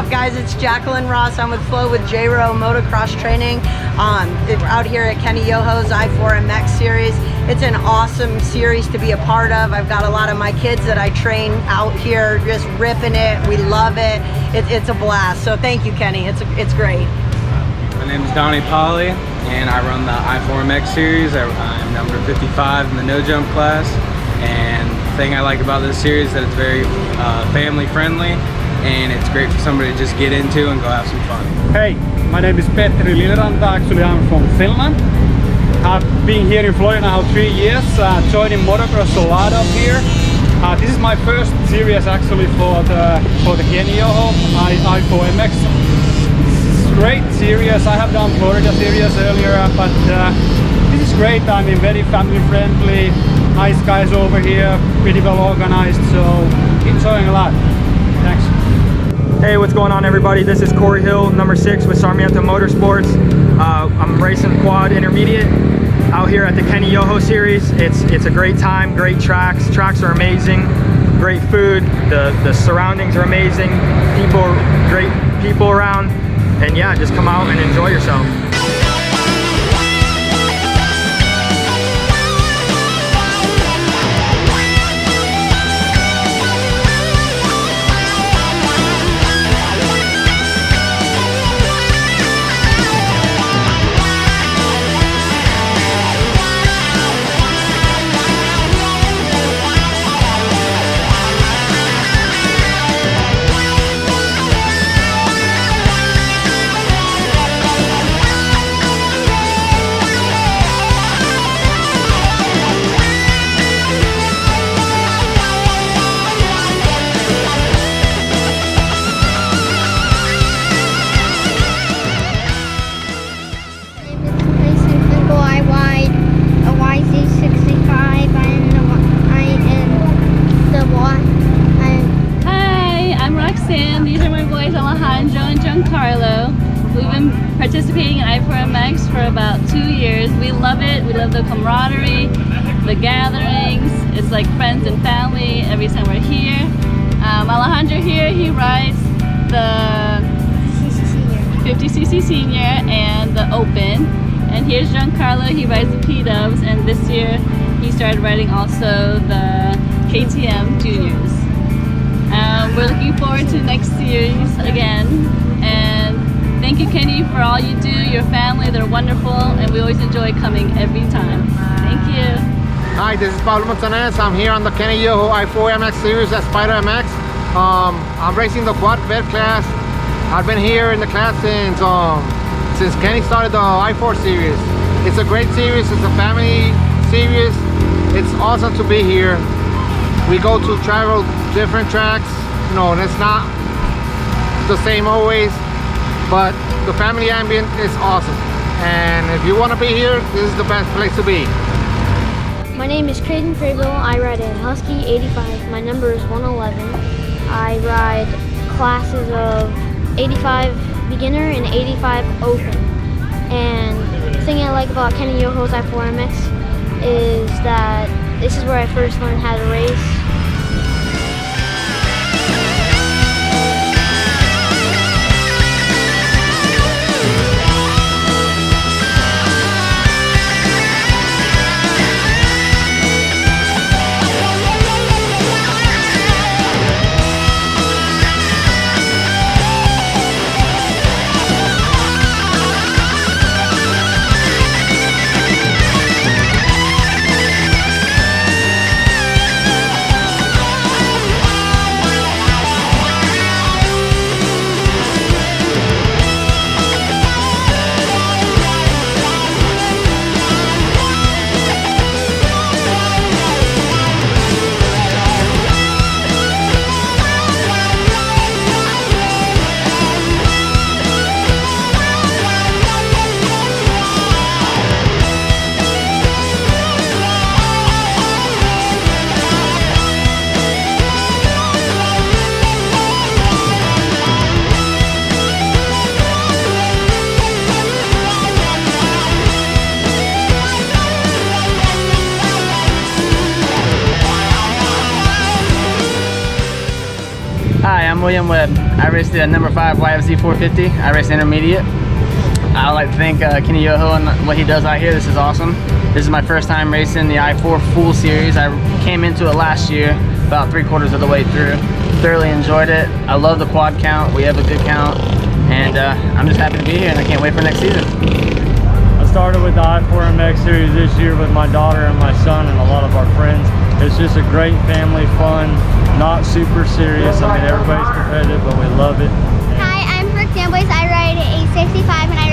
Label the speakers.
Speaker 1: up, guys? It's Jacqueline Ross. I'm with Flo with J-Row Motocross Training. Out here at Kenny Yoho's I4MX series. It's an awesome series to be a part of. I've got a lot of my kids that I train out here just ripping it. We love it. It's a blast. So thank you, Kenny. It's great.
Speaker 2: My name is Donnie Polly, and I run the I4MX series. I'm number 55 in the no jump class. And the thing I like about this series is that it's very family friendly, and it's great for somebody to just get into and go have some fun.
Speaker 3: Hey, my name is Petteri Lilleranta. Actually, I'm from Finland. I've been here in Florida now 3 years, joining motocross a lot up here. This is my first series actually for the Kenny Yoho I4MX. It's a great series. I have done Florida series earlier, but this is great. I mean, very family friendly. Nice guys over here, pretty well organized, so enjoying a lot. Thanks.
Speaker 4: Hey, what's going on, everybody? This is Corey Hill, number 6 with Sarmiento Motorsports. I'm racing quad intermediate out here at the Kenny Yoho series. It's a great time, great tracks. Tracks are amazing, great food. The surroundings are amazing. Great people around, and yeah, just come out and enjoy yourself.
Speaker 5: We've been participating in I4MX for about 2 years. We love it. We love the camaraderie, the gatherings. It's like friends and family every time we're here. Alejandro here, he rides the 50cc Senior and the Open. And here's Giancarlo, he rides the P-Dubs, and this year he started riding also the KTM Juniors. We're looking forward to next series again, and thank you, Kenny, for all you do. Your family, they're wonderful, and we always enjoy coming every time. Thank you.
Speaker 6: Hi, this is Pablo Montanez. I'm here on the Kenny Yoho I4MX series at Spider MX. I'm racing the quad vet class. I've been here in the class since Kenny started the I4 series. It's a great series. It's a family series. It's awesome to be here. We go to travel different tracks. You know, and it's not the same always, but the family ambient is awesome. And if you want to be here, this is the best place to be.
Speaker 7: My name is Kristen. I ride a Husky 85. My number is 111. I ride classes of 85 beginner and 85 open. And the thing I like about Kenny Yoho's I4MX is that this is where I first learned how to race.
Speaker 8: I'm William Webb. I raced the number 5 YFZ 450. I race intermediate. I would like to thank Kenny Yoho and what he does out here. This is awesome. This is my first time racing the I4 full series. I came into it last year, about 3/4 of the way through. Thoroughly enjoyed it. I love the quad count. We have a good count, and I'm just happy to be here, and I can't wait for next season.
Speaker 4: I started with the I4MX series this year with my daughter and my son and a lot of our friends. It's just a great family fun, not super serious. I mean, everybody's competitive, but we love it.
Speaker 9: Hi, I'm Brooke Danboys. I ride a 65 and I